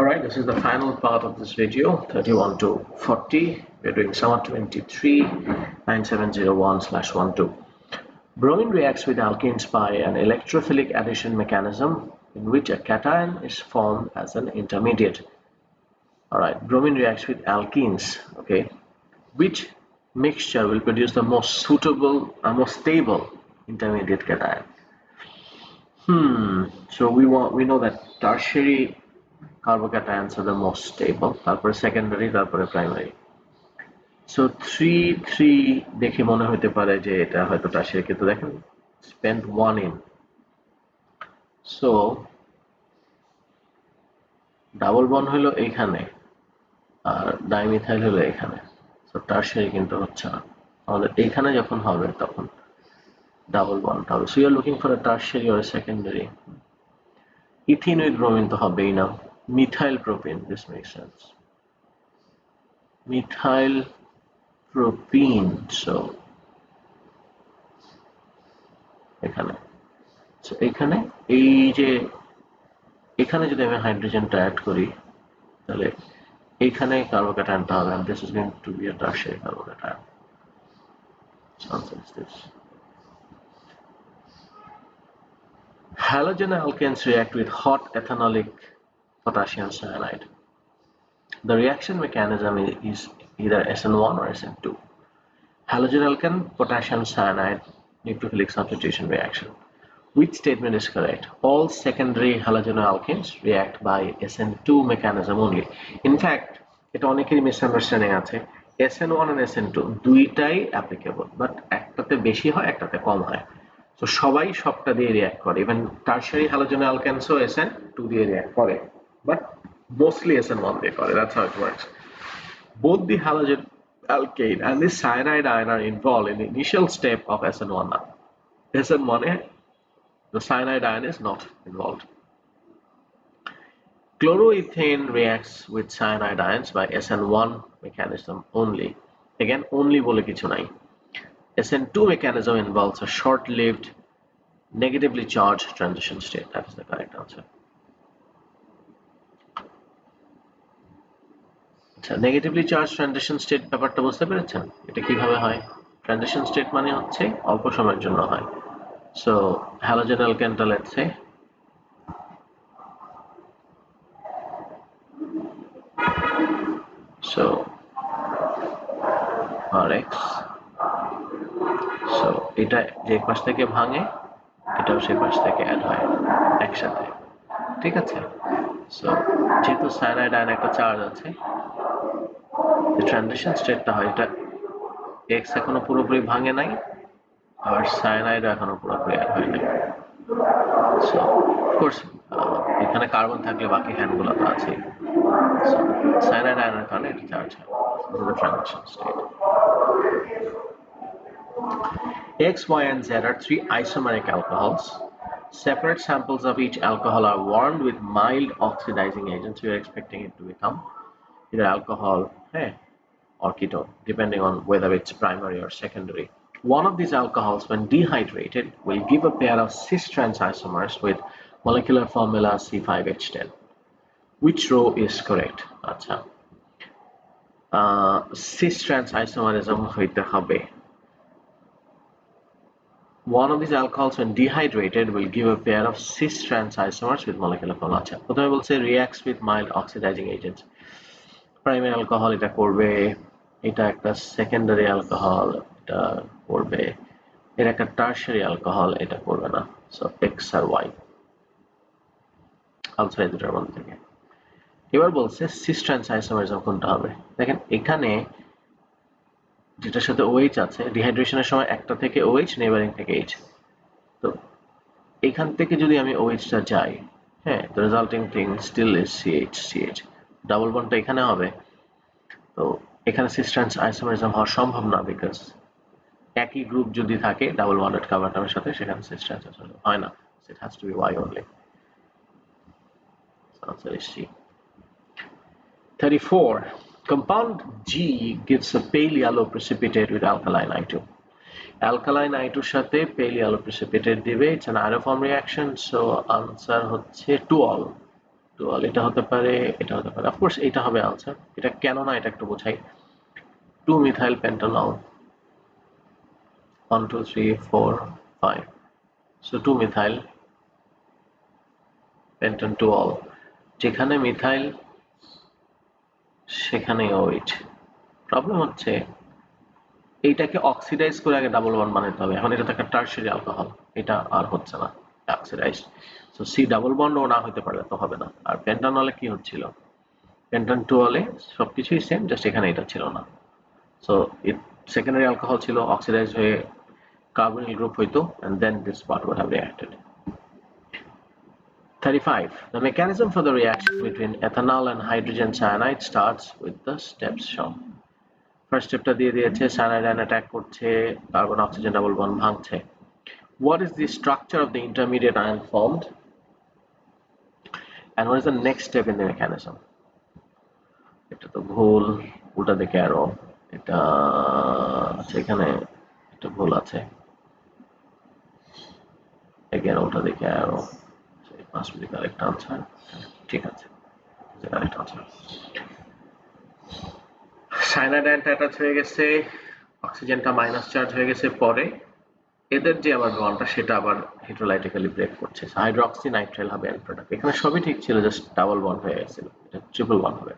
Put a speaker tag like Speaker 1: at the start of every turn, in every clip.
Speaker 1: Alright, this is the final part of this video, 31 to 40. We're doing summer 23 9701/12. Bromine reacts with alkenes by an electrophilic addition mechanism in which a cation is formed as an intermediate. Alright, bromine reacts with alkenes, okay? Which mixture will produce the most suitable, most stable intermediate cation? So we know that tertiary carbocations are the most stable, তারপরে secondary, তারপরে primary. So 3 দেখে মনে হতে পারে যে এটা হয়তো tertiary, কিন্তু দেখেন spent 1 in. So double bond হলো এইখানে আর ডাইমিথাইল হলো এখানে, so tertiary কিন্তু হচ্ছে না, আমাদের এইখানে যখন হবে তখন ডাবল বন্ড হবে. So you are looking for a tertiary or a secondary. Ethene with bromine তো হবেই না. Methyl propene, this makes sense. Methyl propene, so এখানে, so এখানে এই যে এখানে যদি আমি হাইড্রোজেনটা অ্যাড করি তাহলে এখানে কার্বোক্যাটায়নটা হবে, and this is going to be a tertiary carbocation. So answer is this. Halogenalkenes react with hot ethanolic potassium cyanide. The reaction mechanism is either SN1 or SN2. Halogenalkane potassium cyanide nucleophilic substitution reaction. Which statement is correct? All secondary halogenalkenes react by SN2 mechanism only. In fact, এটা অনেকেরই misunderstanding আছে. SN1 and SN2 দুইটাই applicable, but একটাতে বেশি হয়, একটাতে কম হয়. So সবাই সবটা দিয়ে react করে. Even tertiary halogenalkenes ও SN2 দিয়ে react করে, but mostly SN1 দিয়ে করে. That's how it works. Both the halogenalkane and the cyanide ion are involved in the initial step of SN1. SN1 the cyanide ion is not involved. Chloroethane reacts with cyanide ions by SN1 mechanism only. Again, only bole kichu nai. SN2 mechanism involves a short-lived negatively charged transition state. That is the correct answer. Negatively charged transition state ব্যাপারটা বুঝতে পেরেছেন? এটা কিভাবে হয়? Transition state মানে হচ্ছে অল্প সময়ের জন্য হয়. So halogenalkane, let's say, so Rx, so এটা যে পাশ থেকে ভাঙে এটাও সেই পাশ থেকে অ্যাড হয় একসাথে, ঠিক আছে? So যেহেতু সায়ানাইড আয়ন একটা চার্জ আছে, যে ট্রানজিশন স্টেটটা হয় এটা X এখনো পুরোপুরি ভাঙে নাই আর সায়ানাইড এখনো পুরোপুরি অ্যাড হয় নাই. So of course এখানে কার্বন থাকলে বাকি হ্যান্ডগুলো তো আছে. So cyanide ion কারণে এটা চার্জ হয়. This is the transition state. X, Y, and Z are 3 isomeric alcohols. Separate samples of each alcohol are warmed with mild oxidizing agents. We are expecting it to become either alcohol or ketone, depending on whether it's primary or secondary. One of these alcohols, when dehydrated, will give a pair of cis-trans isomers with molecular formula C5H10. Which row is correct? আচ্ছা, cis-trans isomerism হইতে হবে. One of these alcohols, when dehydrated, will give a pair of cis-trans isomers with molecular formula. আচ্ছা, প্রথমে বলছে reacts with mild oxidizing agents. Primary alcohol এটা করবে, এটা একটা secondary alcohol এটা করবে, এটা একটা tertiary alcohol এটা করবে না. So X আর Y আনসার এই দুটোর মধ্যে থেকে. এবার বলছে cis-trans isomerism কোনটা হবে? দেখেন এখানে যেটার সাথে OH আছে, ডিহাইড্রেশনের সময় একটা থেকে OH, নেইবারিং থেকে H. তো এখান থেকে যদি আমি OH টা যাই, হ্যাঁ, the resulting thing still is CH. Double বন্ডটা এখানে হবে, তো এখানে cis-trans isomerism হওয়া সম্ভব না, বিকজ একই গ্রুপ যদি থাকে ডাবল বন্ডেড কার্বনের সাথে, সেখানে cis-trans isomerism হয় না. It has to be Y only. So answer is C. 34. Compound G gives a pale yellow precipitate with alkaline I2. Alkaline I2 সাথে pale yellow precipitate দিবে. It's an iodoform reaction, so answer হচ্ছে 2 all. Twelve এটা হতে পারে, এটা হতে পারে, of course এটা হবে আনসার। এটা কেন না এটা একটু বোঝাই। 2 মিথাইল পেন্টানল, 1 2 3 4 5, so 2 মিথাইল পেন্টানটুয়েল, যেখানে মিথাইল সেখানে ওইট। প্রবলেম হচ্ছে এইটাকে অক্সিডাইজ করে আগে ডাবল বন্ড বানাতে হবে। এখন এটা তো একটা টারশিয়ারি অ্যালকোহল, এটা আর হচ্ছে না oxidise. So C double bond ও না হতে পারলে তো হবে না। আর পেন্টানলে কি হচ্ছিল, পেন্টানটুয়েলে সবকিছুই সেম, জাস্ট এখানে এটা ছিল না। সো ইট সেকেন্ডারি অ্যালকোহল ছিল, অক্সিডাইজ হয়ে carbonyl group হইতো, and then this part would have reacted. 35. The mechanism for the reaction between ethanol and hydrogen cyanide starts with the steps shown. First স্টেপটা দিয়ে দিয়েছে, cyanide ion attack করছে, carbon oxygen double bond ভাঙছে। What is the structure of the intermediate ion formed? And what is the next step in the mechanism? এটা তো ভুল, উল্টা দিকে অ্যারো। এটা আচ্ছা, এখানে একটা ভুল আছে, again উল্টা দিকে arrow, so it must be the correct answer. ঠিক আছে, the correct answer. সায়ানাইড আয়নটা অ্যাটাচ হয়ে গেছে, অক্সিজেনটা মাইনাস চার্জ হয়ে গেছে, পরে এদের যে আবার বন্ডটা সেটা আবার হাইড্রোলাইটিক্যালি ব্রেক করছে, হাইড্রোক্সি নাইট্রাইল হবে এন্ড প্রোডাক্ট। এখানে সবই ঠিক ছিল, জাস্ট ডাবল বন্ড হয়ে গেছিল, এটা ট্রিপল বন্ড হবে।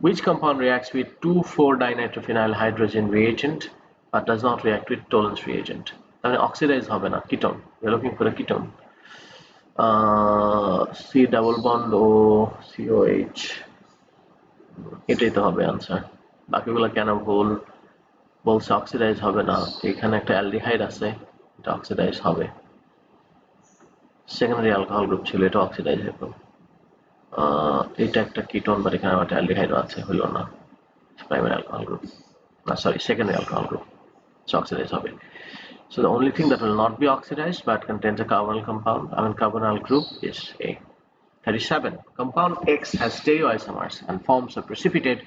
Speaker 1: Which compound reacts with 2,4-dinitrophenyl hydrogen reagent but does not react with Tollens reagent? তাহলে অক্সিডাইজ হবে না, ketone. We're looking for a ketone. C double bond O COH, এটাই তো হবে আনসার। বাকিগুলো কেন ভুল বলছে, অক্সিডাইজ হবে না, এখানে একটা অ্যালডিহাইড আছে, এটা অক্সিডাইজ হবে। সেকেন্ডারি অ্যালকোহল গ্রুপ ছিল, এটা অক্সিডাইজ হতো। এটা একটা কিটোন, বাট এখানে একটা অ্যালডিহাইড আছে, হইল না। প্রাইমারি অ্যালকোহল গ্রুপ, না sorry, secondary alcohol group, oxidise হবে। So the only thing that will not be oxidized but contains a carbonyl compound, carbonyl group, is A. 37. Compound X has stereoisomers and forms a precipitate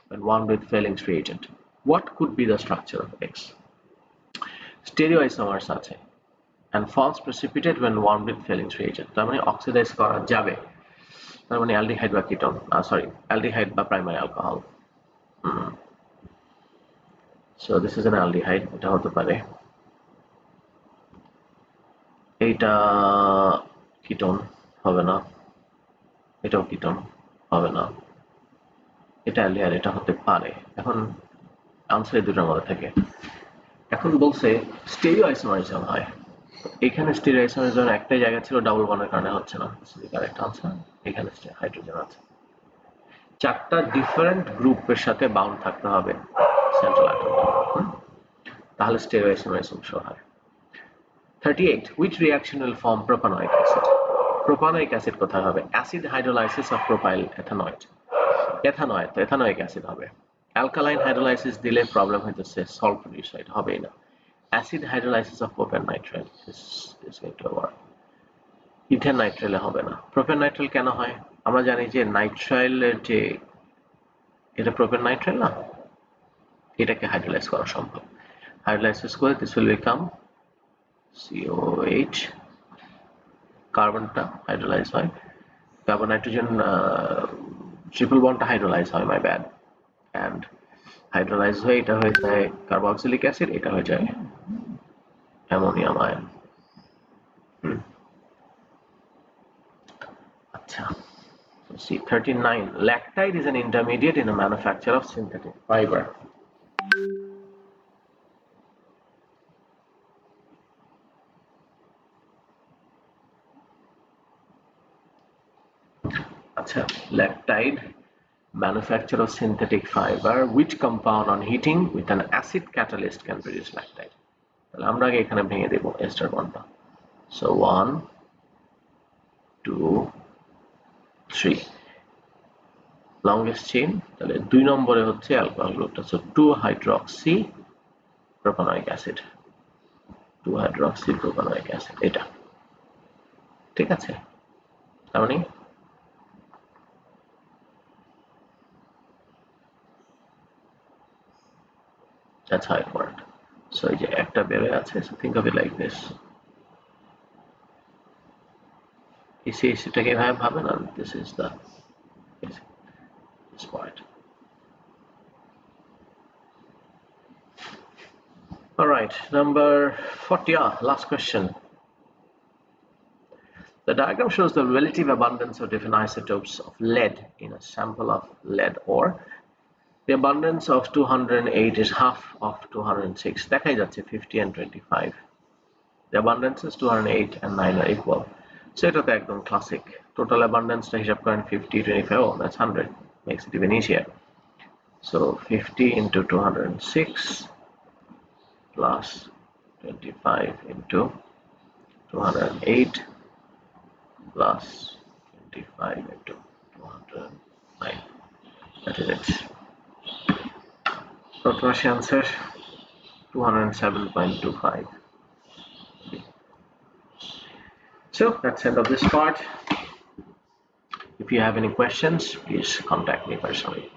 Speaker 1: when wound with Fehling's reagent. What could be the structure of X? Stereoisomers আছে and forms precipitate when wound with Fehling's reagent. তার মানে oxidise করা যাবে, তার মানে aldehyde বা ketone, sorry aldehyde বা primary alcohol. So this is an aldehyde, এটা হতে পারে। এইটা কিটোন হবে না, এটাও কিটোন হবে না, এটা অ্যালডিহাইড, এটা হতে পারে। এখন আনসার দুটোর মধ্যে থাকে। এখন বলছে স্টেরিওআইসোমারিজম হয়, এখানে স্টেরিওআইসোমারিজম একটাই জায়গা ছিল, ডাবল বন্ডের কারণে হচ্ছে না। কারেক্ট আনসার, এখানে হাইড্রোজেন আছে। 4টা ডিফারেন্ট গ্রুপের সাথে বাউন্ড থাকতে হবে সেন্ট্রাল অ্যাটম, তাহলে স্টেরিওআইসোমারিজম শো হয়। 38. Which reaction will form propanoic acid? Propanoic acid কোথায় হবে? Acid hydrolysis of propyl ethanoate. Ethanoate, তো ethanoic acid হবে। Alkaline hydrolysis দিলে প্রবলেম হইতেছে, সল্ট প্রডিউস হয়, এটা হবেই না। Acid hydrolysis of propanitrile is going to work. Ethane নাইট্রাইলে হবে না। প্রোপেন নাইট্রাইল কেন হয়? আমরা জানি যে নাইট্রাইলের যে এটা প্রোপেন নাইট্রাইল না, এটাকে হাইড্রোলাইজ করা সম্ভব। হাইড্রোলাইসিস করে দিস উইল বিকাম COH, কার্বনটা হাইড্রোলাইজ হয়, কার্বন নাইট্রোজেন ট্রিপল বন্ডটা হাইড্রোলাইজ হয়, মাই ব্যাড, অ্যান্ড হাইড্রোলাইজ হয়ে এটা হয়ে যায় কার্বক্সিলিক অ্যাসিড, এটা হয়ে যায় অ্যামোনিয়াম আয়ন। আচ্ছা, see 39. Lactide is an intermediate in the manufacture of synthetic fiber. আচ্ছা, lactide manufacture of synthetic fiber. Which compound on heating with an acid catalyst can produce lactide? তাহলে আমরা আগে এখানে ভেঙে দেব এস্টার বন্ডটা। So 1 2 3, লংগেস্ট চেইন, তাহলে 2 নম্বরে হচ্ছে অ্যালকোহল গ্রুপটা, so hydroxy propanoic acid, hydroxy propanoic acid, এটা ঠিক আছে। তার মানে that's how it worked. So এই যে একটা বের হয়ে আছে, so think of it like this, ECAC-টাকে এভাবে ভাবেন, and this is the this part. All right, number 40, last question. The diagram shows the relative abundance of different isotopes of lead in a sample of lead ore. The abundance of 208 is half of 206. দেখাই যাচ্ছে 50 and 25. The abundances 208 and 9 are equal. So এটা তো একদম classic. Total abundance টা হিসাব করেন 50, 25. Oh, that's 100. Makes it even easier. So 50 into 206 plus 25 into 208 plus 25 into 209. That is it. Protwashi answer 207.25. So that's the end of this part. If you have any questions, please contact me personally.